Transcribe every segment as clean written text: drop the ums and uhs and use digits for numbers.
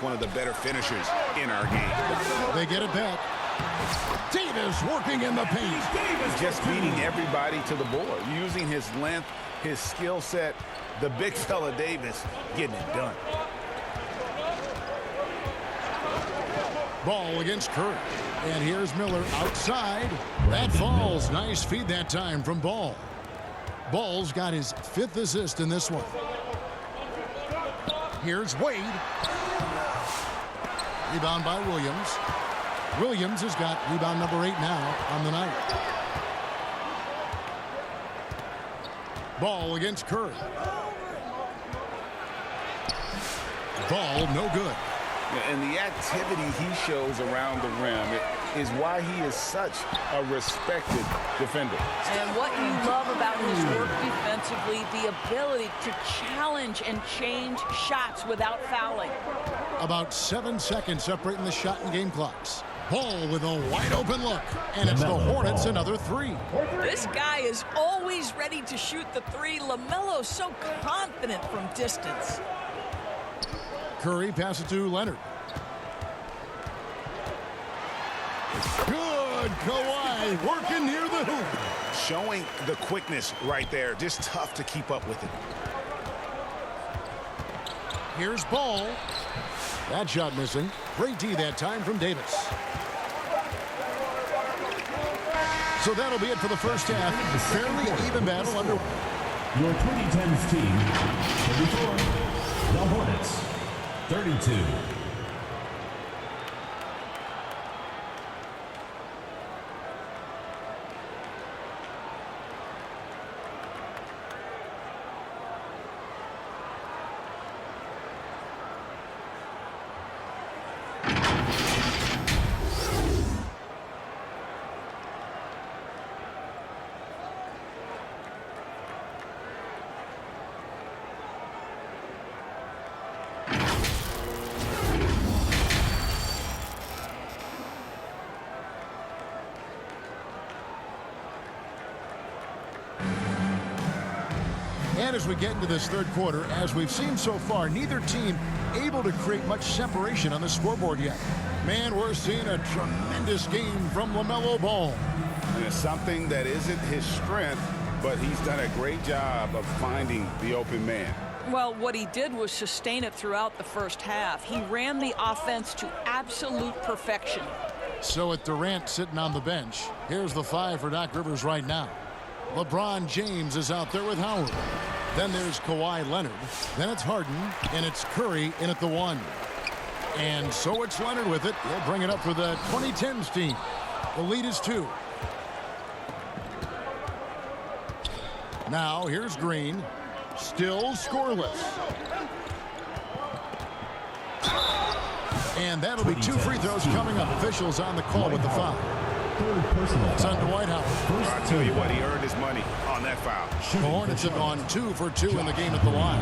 One of the better finishers in our game. They get it back. Davis working in the paint. Just beating everybody to the board, using his length, his skill set. The big fella Davis getting it done. Ball against Curry. And here's Miller outside. That falls. Nice feed that time from Ball. Ball's got his 5th assist in this one. Here's Wade. Rebound by Williams. Williams has got rebound number 8 now on the night. Ball against Curry. Ball no good. And the activity he shows around the rim is why he is such a respected defender. And what you love about his work defensively, the ability to challenge and change shots without fouling. About 7 seconds separating the shot and game clocks. Ball with a wide open look. And it's the Hornets another 3. This guy is always ready to shoot the 3. LaMelo's so confident from distance. Curry passes to Leonard. Good. Kawhi working near the hoop. Showing the quickness right there. Just tough to keep up with it. Here's Ball. That shot missing. Great D that time from Davis. So that'll be it for the first half. Fairly even battle under. Your 2010s team, 34, the Hornets, 32. And as we get into this third quarter, as we've seen so far, neither team able to create much separation on the scoreboard yet. Man, we're seeing a tremendous game from LaMelo Ball. And it's something that isn't his strength, but he's done a great job of finding the open man. Well, what he did was sustain it throughout the first half. He ran the offense to absolute perfection. So with Durant sitting on the bench, here's the 5 for Doc Rivers right now. LeBron James is out there with Howard. Then there's Kawhi Leonard. Then it's Harden, and it's Curry in at the 1. And so it's Leonard with it. He'll bring it up for the 2010s team. The lead is 2. Now here's Green. Still scoreless. And that'll be 2 free throws coming up. Officials on the call with the foul. It's on Dwight Howard. I'll tell you what, he earned his money on that foul. The Hornets have gone 2 for 2 in the game at the line.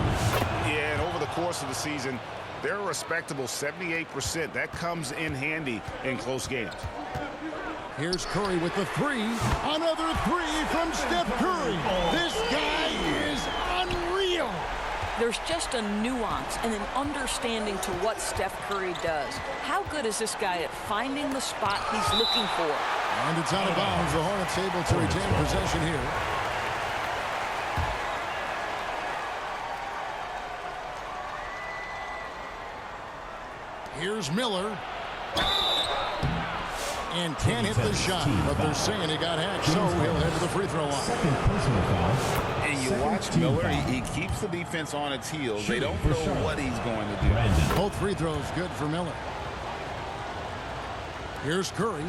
Yeah, and over the course of the season, they're a respectable 78%. That comes in handy in close games. Here's Curry with the 3. Another 3 from Steph Curry. This guy is unreal. There's just a nuance and an understanding to what Steph Curry does. How good is this guy at finding the spot he's looking for? And it's out of bounds. The Hornets able to retain possession here. Here's Miller. And can't hit the shot, but they're saying he got hacked, so he'll head to the free throw line. Second personal foul. And you watch Miller, he keeps the defense on its heels. They don't know what he's going to do. Brandon. Both free throws good for Miller. Here's Curry.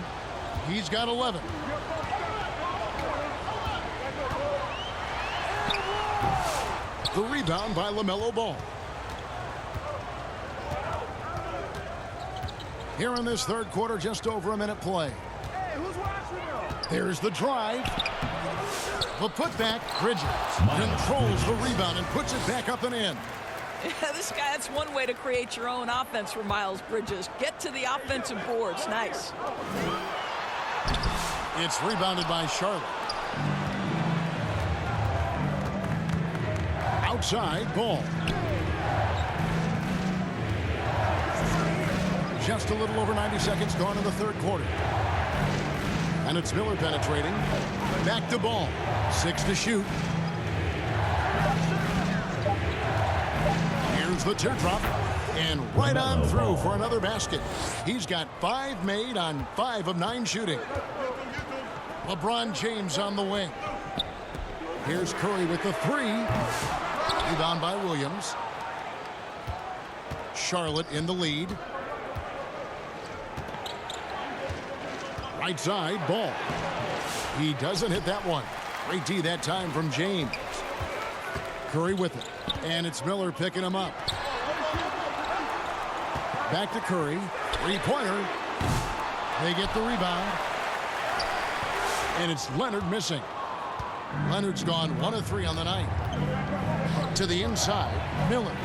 He's got 11. The rebound by LaMelo Ball. Here in this third quarter, just over a minute play. There's the drive. The putback. Bridges controls the rebound and puts it back up and in. Yeah, this guy, that's one way to create your own offense for Miles Bridges. Get to the offensive boards. Nice. It's rebounded by Charlotte. Outside, Ball. Just a little over 90 seconds gone in the third quarter. And it's Miller penetrating. Back to ball. 6 to shoot. Here's the teardrop. And right on through for another basket. He's got 5 made on 5 of 9 shooting. LeBron James on the wing. Here's Curry with the 3. Rebound by Williams. Charlotte in the lead. Right side, Ball. He doesn't hit that one. Great D that time from James. Curry with it. And it's Miller picking him up. Back to Curry. 3-pointer. They get the rebound. And it's Leonard missing. Leonard's gone 1 of 3 on the night. To the inside, Miller.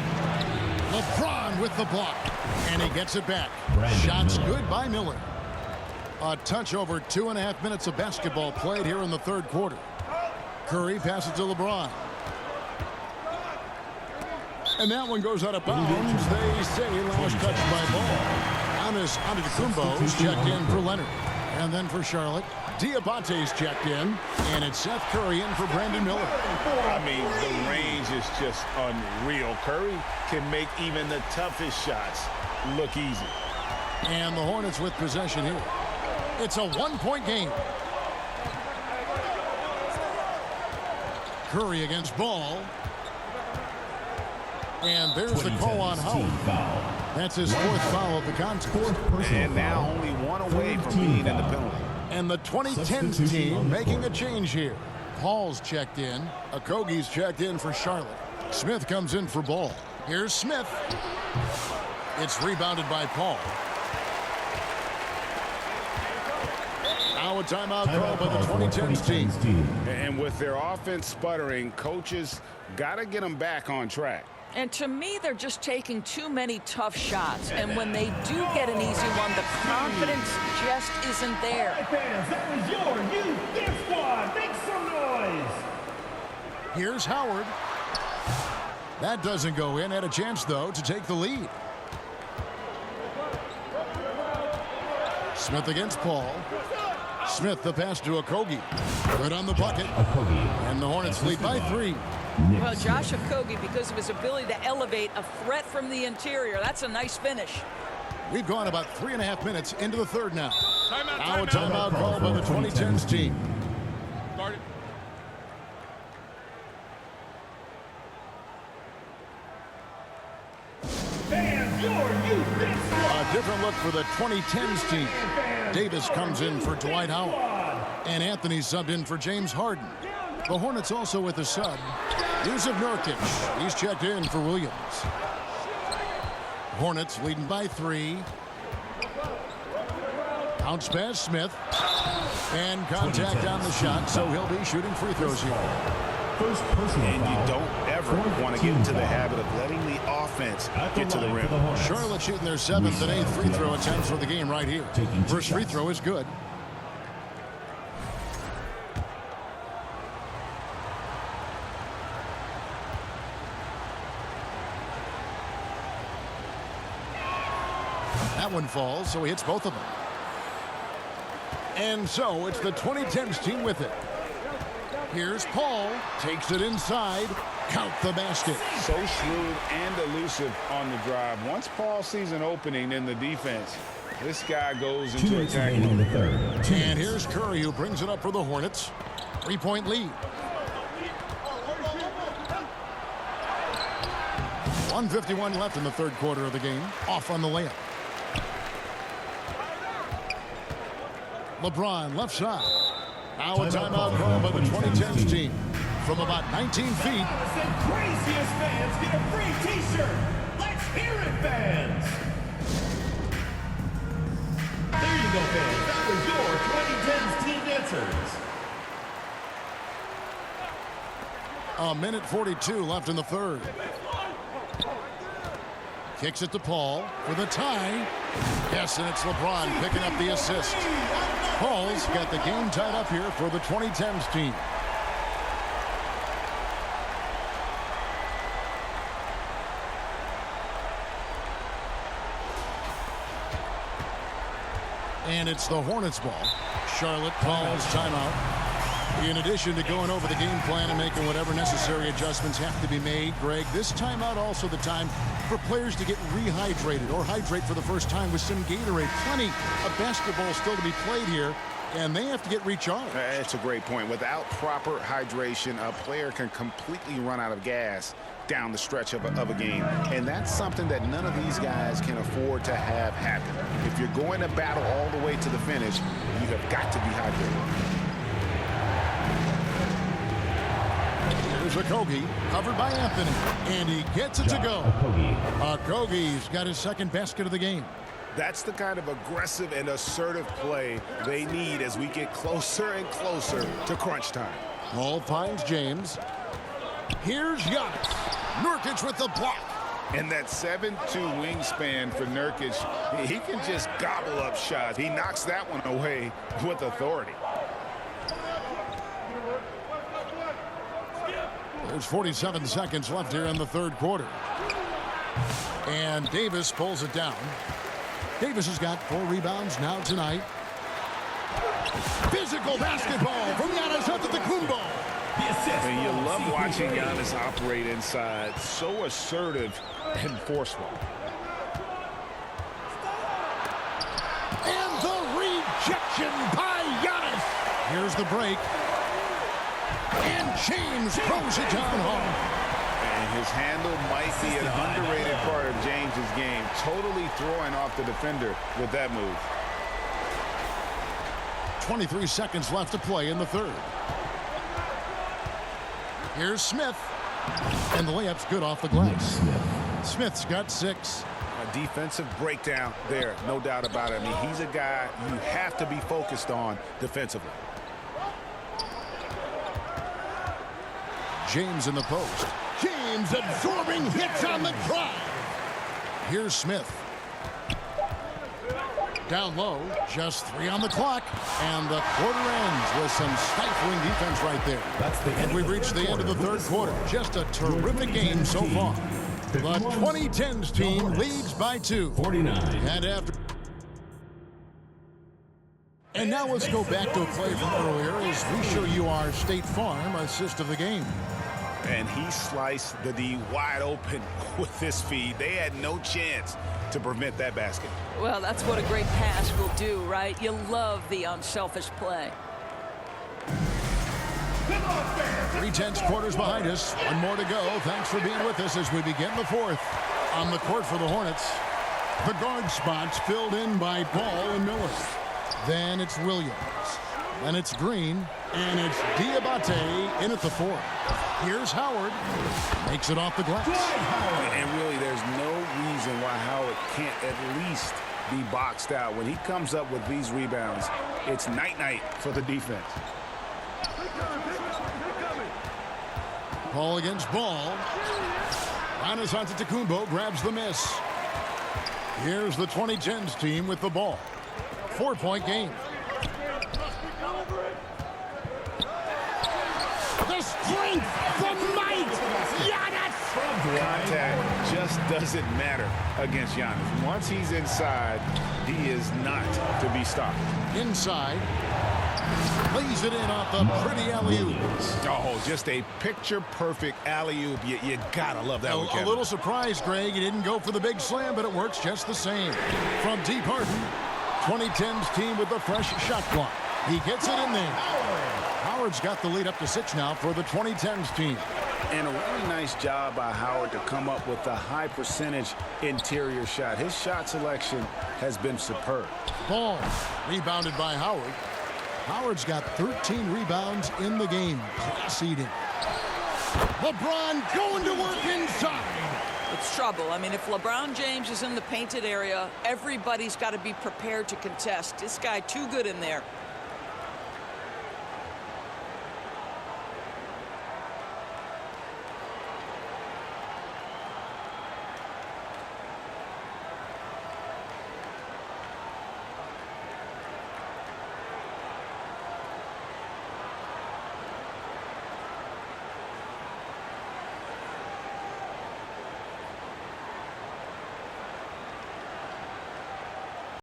LeBron with the block. And he gets it back. Shots good by Miller. A touch over 2.5 minutes of basketball played here in the third quarter. Curry passes to LeBron. And that one goes out of bounds. They say last touch by Ball. Giannis Antetokounmpo is checked in for Leonard. And then for Charlotte, Diabante's checked in. And it's Seth Curry in for Brandon Miller. I mean, the range is just unreal. Curry can make even the toughest shots look easy. And the Hornets with possession here. It's a 1-point game. Curry against Ball. And there's the call on Howard. That's his 4th foul of the contest. And now only 1 away from being in the penalty. And the 2010s team making a change here. Paul's checked in. Okogie's checked in for Charlotte. Smith comes in for Ball. Here's Smith. It's rebounded by Paul. Now a timeout call by the 2010s team. And with their offense sputtering, coaches got to get them back on track. And to me, they're just taking too many tough shots. And when they do get an easy one, the confidence just isn't there. Fans, that was your youth gift squad. Make some noise. Here's Howard. That doesn't go in. Had a chance, though, to take the lead. Smith against Paul. Smith the pass to Okogie. Good on the bucket. And the Hornets lead by 3. Well, Josh Okogie, because of his ability to elevate a threat from the interior, that's a nice finish. We've gone about 3.5 minutes into the third now. Now a timeout called by the 2010s team. A different look for the 2010s team. Davis comes in for Dwight Howard. And Anthony subbed in for James Harden. The Hornets also with a sub. Yusuf Nurkic. He's checked in for Williams. Hornets leading by 3. Bounce pass, Smith. And contact on the shot, so he'll be shooting free throws here. First personal And foul. you don't ever want to get into the habit of letting the offense get to the rim. Charlotte shooting their 7th and 8th free throw attempts for the game right here. First free throw is good. That one falls, so he hits both of them. And so it's the 2010s team with it. Here's Paul. Takes it inside. Count the basket. So shrewd and elusive on the drive. Once Paul sees an opening in the defense, this guy goes 2 into minutes attack remaining in the mode. third. And here's Curry, who brings it up for the Hornets. 3-point lead. 1:51 left in the third quarter of the game. Off on the layup. LeBron left side. Now a timeout called by the 2010s team. From about 19 feet. The craziest fans get a free T-shirt. Let's hear it, fans. There you go, fans. That was your 2010s team answers. A minute 42 left in the third. Kicks it to Paul for the tie. Yes, and it's LeBron picking up the assist. Paul's got the game tied up here for the 2010s team. And it's the Hornets ball. Charlotte calls timeout. In addition to going over the game plan and making whatever necessary adjustments have to be made, Greg, this timeout also the time for players to get rehydrated or hydrate for the first time with some Gatorade. Plenty of basketball still to be played here, and they have to get recharged. That's a great point. Without proper hydration, a player can completely run out of gas down the stretch of a game. And that's something that none of these guys can afford to have happen. If you're going to battle all the way to the finish, you have got to be hydrated. Here's Okogie, covered by Anthony, and he gets it to go. Okogie's got his second basket of the game. That's the kind of aggressive and assertive play they need as we get closer and closer to crunch time. Ball finds James. Here's Giannis. Nurkic with the block. And that 7'2" wingspan for Nurkic, he can just gobble up shots. He knocks that one away with authority. There's 47 seconds left here in the third quarter. And Davis pulls it down. Davis has got 4 rebounds now tonight. Physical basketball from Giannis Antetokounmpo. And you love watching Giannis operate inside. So assertive and forceful. And the rejection by Giannis. Here's the break. And James throws it down hard. And his handle might be an underrated part of James's game. Totally throwing off the defender with that move. 23 seconds left to play in the third. Here's Smith. And the layup's good off the glass. Smith's got 6. A defensive breakdown there, no doubt about it. I mean, he's a guy you have to be focused on defensively. James in the post. James absorbing hits on the drive. Here's Smith. Down low, just 3 on the clock, and the quarter ends with some stifling defense right there. And we've reached the end of the third quarter. Just a terrific game so far. The 2010s team leads by 2. 49. And after. And now let's go back to a play from earlier as we show you our State Farm assist of the game. And he sliced the D wide open with this feed. They had no chance to prevent that basket. Well, that's what a great pass will do, right? You love the unselfish play. 3/10 quarters behind us. 1 more to go. Thanks for being with us as we begin the fourth. On the court for the Hornets, the guard spots filled in by Ball and Miller. Then it's Williams. Then it's Green. And it's Diabate in at the 4. Here's Howard. Makes it off the glass. And really, there's no reason why Howard can't at least be boxed out. When he comes up with these rebounds, it's night-night for the defense. Ball against Ball. Giannis Antetokounmpo grabs the miss. Here's the 2010s team with the ball. 4-point game. The strength, the might, Giannis! Contact just doesn't matter against Giannis. Once he's inside, he is not to be stopped. Inside. Lays it in off the pretty alley-oop. Oh, just a picture-perfect alley-oop. You gotta love that one, A Kevin. little surprised, Greg. He didn't go for the big slam, but it works just the same. From deep Harden, 2010's team with the fresh shot clock. He gets it in there. Howard's got the lead up to 6 now for the 2010's team. And a really nice job by Howard to come up with a high percentage interior shot. His shot selection has been superb. Ball rebounded by Howard. Howard's got 13 rebounds in the game. Class eating. LeBron going to work inside. It's trouble. I mean, if LeBron James is in the painted area, everybody's got to be prepared to contest. This guy too good in there.